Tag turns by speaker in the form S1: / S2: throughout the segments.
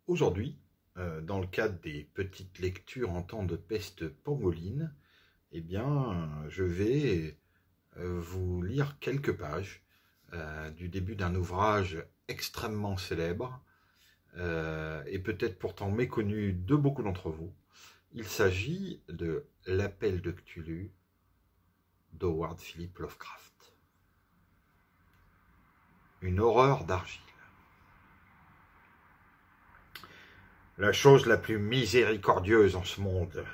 S1: Aujourd'hui, dans le cadre des petites lectures en temps de peste pangoline, je vais vous lire quelques pages du début d'un ouvrage extrêmement célèbre et peut-être pourtant méconnu de beaucoup d'entre vous. Il s'agit de L'Appel de Cthulhu d'Howard Philip Lovecraft. Une horreur d'argile. La chose la plus miséricordieuse en ce monde,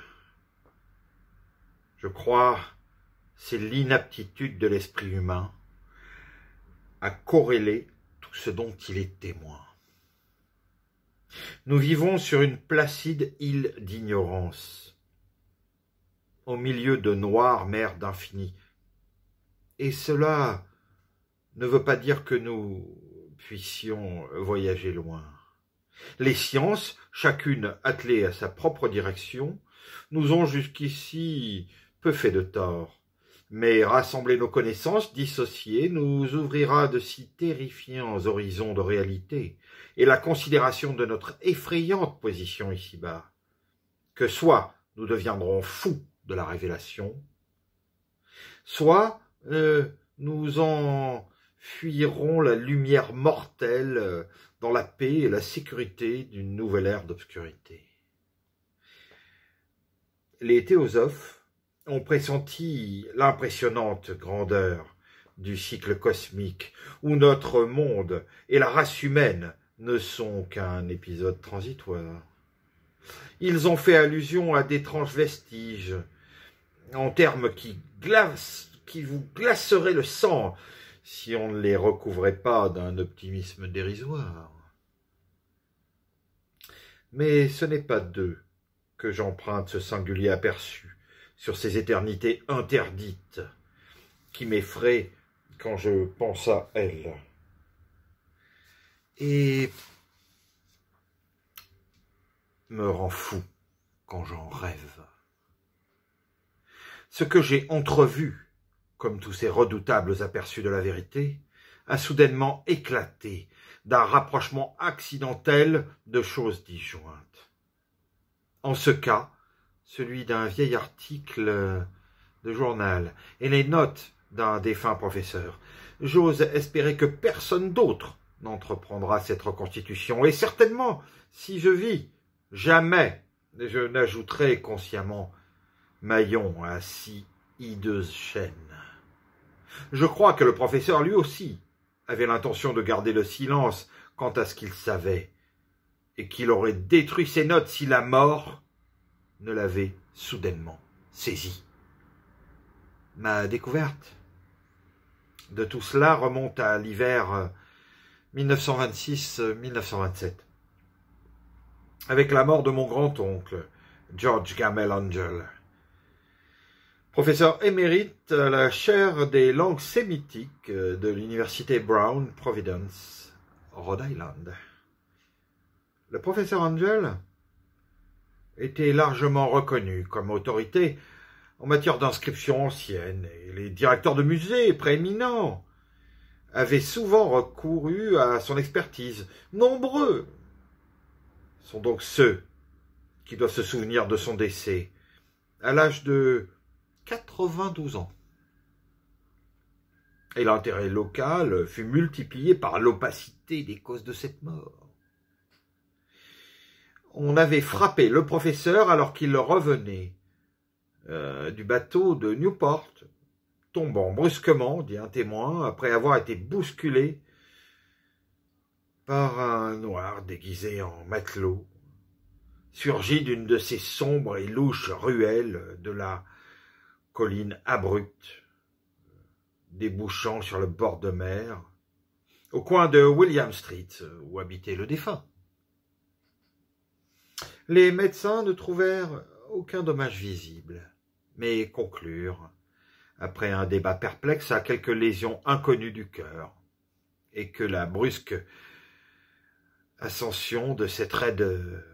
S1: je crois, c'est l'inaptitude de l'esprit humain à corréler tout ce dont il est témoin. Nous vivons sur une placide île d'ignorance, au milieu de noires mers d'infini. Et cela ne veut pas dire que nous puissions voyager loin. Les sciences, chacune attelée à sa propre direction, nous ont jusqu'ici peu fait de tort. Mais rassembler nos connaissances dissociées nous ouvrira de si terrifiants horizons de réalité et la considération de notre effrayante position ici-bas, que soit nous deviendrons fous de la révélation, soit nous en fuirons la lumière mortelle dans la paix et la sécurité d'une nouvelle ère d'obscurité. Les théosophes ont pressenti l'impressionnante grandeur du cycle cosmique où notre monde et la race humaine ne sont qu'un épisode transitoire. Ils ont fait allusion à d'étranges vestiges, en termes qui vous glaceraient le sang si on ne les recouvrait pas d'un optimisme dérisoire. Mais ce n'est pas d'eux que j'emprunte ce singulier aperçu sur ces éternités interdites qui m'effraient quand je pense à elles. Et me rend fou quand j'en rêve. Ce que j'ai entrevu, comme tous ces redoutables aperçus de la vérité, a soudainement éclaté d'un rapprochement accidentel de choses disjointes. En ce cas, celui d'un vieil article de journal et les notes d'un défunt professeur. J'ose espérer que personne d'autre n'entreprendra cette reconstitution, et certainement, si je vis, jamais je n'ajouterai consciemment maillon à si hideuse chaîne. Je crois que le professeur lui aussi avait l'intention de garder le silence quant à ce qu'il savait, et qu'il aurait détruit ses notes si la mort ne l'avait soudainement saisi. Ma découverte de tout cela remonte à l'hiver 1926-1927, avec la mort de mon grand-oncle, George Gamel Angel, professeur émérite à la chaire des langues sémitiques de l'université Brown, Providence, Rhode Island. Le professeur Angel était largement reconnu comme autorité en matière d'inscription ancienne, et les directeurs de musées prééminents avaient souvent recouru à son expertise. Nombreux sont donc ceux qui doivent se souvenir de son décès à l'âge de 92 ans. Et l'intérêt local fut multiplié par l'opacité des causes de cette mort. On avait frappé le professeur alors qu'il revenait du bateau de Newport, tombant brusquement, dit un témoin, après avoir été bousculé par un noir déguisé en matelot, surgi d'une de ces sombres et louches ruelles de la colline abrupte, débouchant sur le bord de mer, au coin de William Street, où habitait le défunt. Les médecins ne trouvèrent aucun dommage visible, mais conclurent, après un débat perplexe, à quelques lésions inconnues du cœur, et que la brusque ascension de cette raide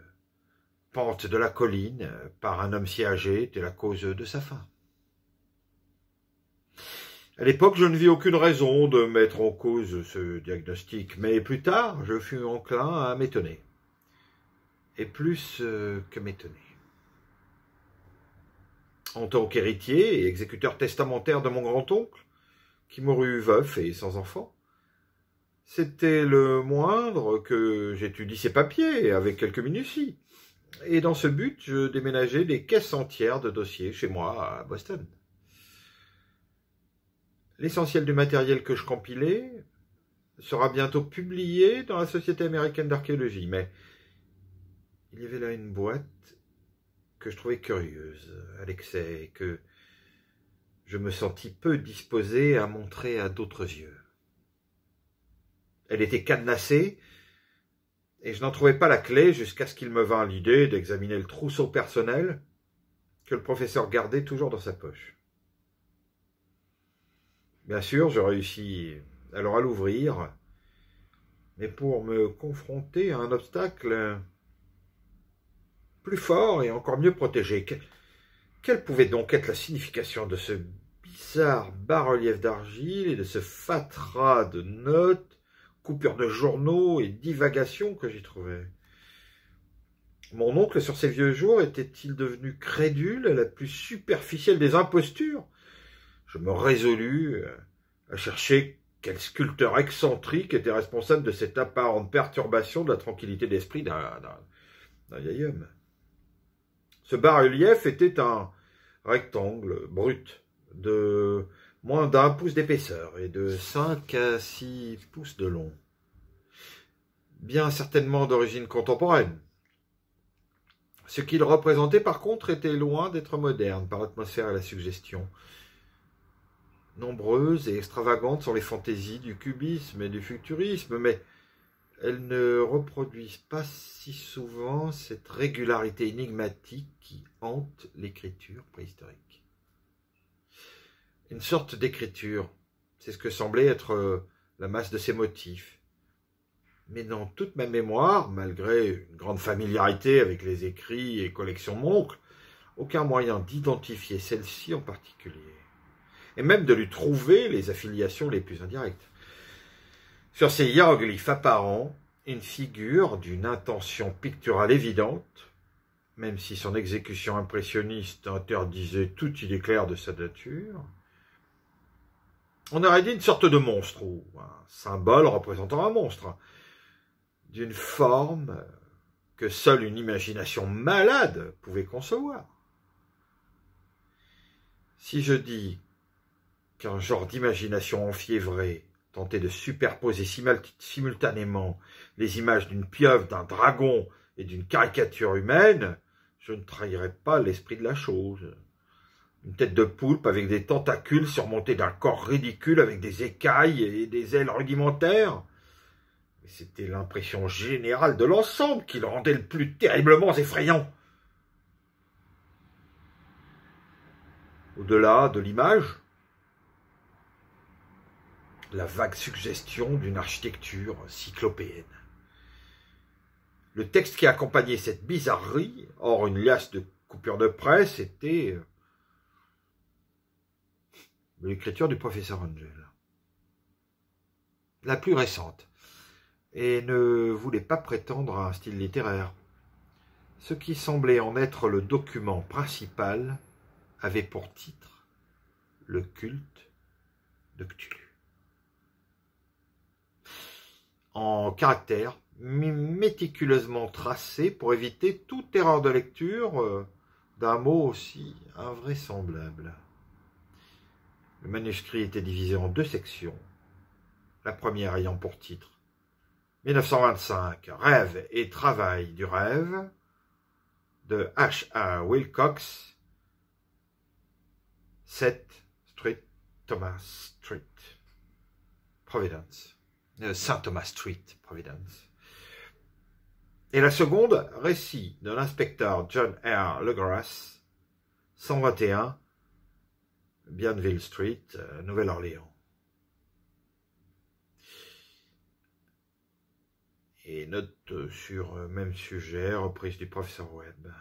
S1: pente de la colline par un homme si âgé était la cause de sa fin. À l'époque, je ne vis aucune raison de mettre en cause ce diagnostic, mais plus tard, je fus enclin à m'étonner. Et plus que m'étonner. En tant qu'héritier et exécuteur testamentaire de mon grand-oncle, qui mourut veuf et sans enfant, c'était le moindre que j'étudie ses papiers avec quelques minutie. Et dans ce but, je déménageai des caisses entières de dossiers chez moi à Boston. L'essentiel du matériel que je compilais sera bientôt publié dans la Société américaine d'archéologie, mais il y avait là une boîte que je trouvais curieuse à l'excès et que je me sentis peu disposé à montrer à d'autres yeux. Elle était cadenassée et je n'en trouvais pas la clé jusqu'à ce qu'il me vînt l'idée d'examiner le trousseau personnel que le professeur gardait toujours dans sa poche. Bien sûr, je réussis alors à l'ouvrir, mais pour me confronter à un obstacle plus fort et encore mieux protégé. Quelle pouvait donc être la signification de ce bizarre bas-relief d'argile et de ce fatras de notes, coupures de journaux et divagations que j'y trouvais? Mon oncle, sur ses vieux jours, était-il devenu crédule à la plus superficielle des impostures? Je me résolus à chercher quel sculpteur excentrique était responsable de cette apparente perturbation de la tranquillité d'esprit d'un vieil homme. Ce bas-relief était un rectangle brut de moins d'1 pouce d'épaisseur et de 5 à 6 pouces de long. Bien certainement d'origine contemporaine. Ce qu'il représentait par contre était loin d'être moderne par l'atmosphère et la suggestion. Nombreuses et extravagantes sont les fantaisies du cubisme et du futurisme, mais elles ne reproduisent pas si souvent cette régularité énigmatique qui hante l'écriture préhistorique. Une sorte d'écriture, c'est ce que semblait être la masse de ces motifs. Mais dans toute ma mémoire, malgré une grande familiarité avec les écrits et collections de mon oncle, aucun moyen d'identifier celle-ci en particulier, et même de lui trouver les affiliations les plus indirectes. Sur ces hiéroglyphes apparents, une figure d'une intention picturale évidente, même si son exécution impressionniste interdisait toute idée claire de sa nature. On aurait dit une sorte de monstre, ou un symbole représentant un monstre, d'une forme que seule une imagination malade pouvait concevoir. Si je dis qu'un genre d'imagination enfiévrée tentait de superposer simultanément les images d'une pieuvre, d'un dragon et d'une caricature humaine, je ne trahirais pas l'esprit de la chose. Une tête de poulpe avec des tentacules surmontés d'un corps ridicule avec des écailles et des ailes rudimentaires. Mais c'était l'impression générale de l'ensemble qui le rendait le plus terriblement effrayant. Au-delà de l'image, la vague suggestion d'une architecture cyclopéenne. Le texte qui accompagnait cette bizarrerie, hors une liasse de coupures de presse, était l'écriture du professeur Angel, la plus récente, et ne voulait pas prétendre à un style littéraire. Ce qui semblait en être le document principal avait pour titre « Le culte de Cthulhu ». En caractères méticuleusement tracés pour éviter toute erreur de lecture d'un mot aussi invraisemblable. Le manuscrit était divisé en 2 sections, la première ayant pour titre 1925, Rêve et travail du rêve, de H.A. Wilcox, 7 Street, Thomas Street, Providence. Saint Thomas Street, Providence. Et la seconde, récit de l'inspecteur John R. Legrasse, 121, Bienville Street, Nouvelle-Orléans. Et note sur même sujet, reprise du professeur Webb.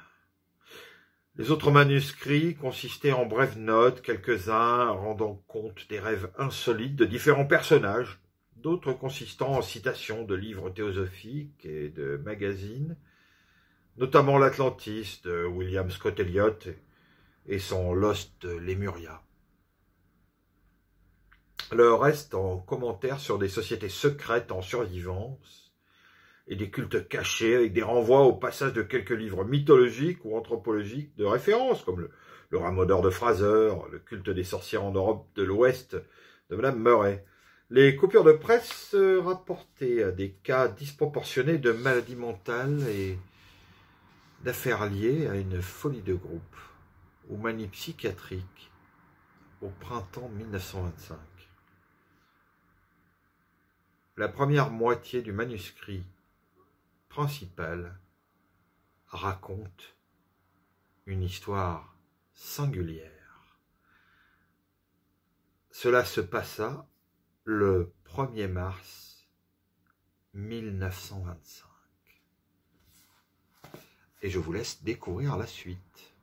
S1: Les autres manuscrits consistaient en brèves notes, quelques-uns rendant compte des rêves insolites de différents personnages, d'autres consistant en citations de livres théosophiques et de magazines, notamment l'Atlantis de William Scott Elliott et son Lost Lemuria. Le reste en commentaires sur des sociétés secrètes en survivance et des cultes cachés avec des renvois au passage de quelques livres mythologiques ou anthropologiques de référence, comme le Rameau d'or de Fraser, le culte des sorcières en Europe de l'Ouest de Madame Murray. Les coupures de presse rapportaient des cas disproportionnés de maladies mentales et d'affaires liées à une folie de groupe ou manie psychiatrique au printemps 1925. La première moitié du manuscrit principal raconte une histoire singulière. Cela se passa le 1er mars 1925. Et je vous laisse découvrir la suite.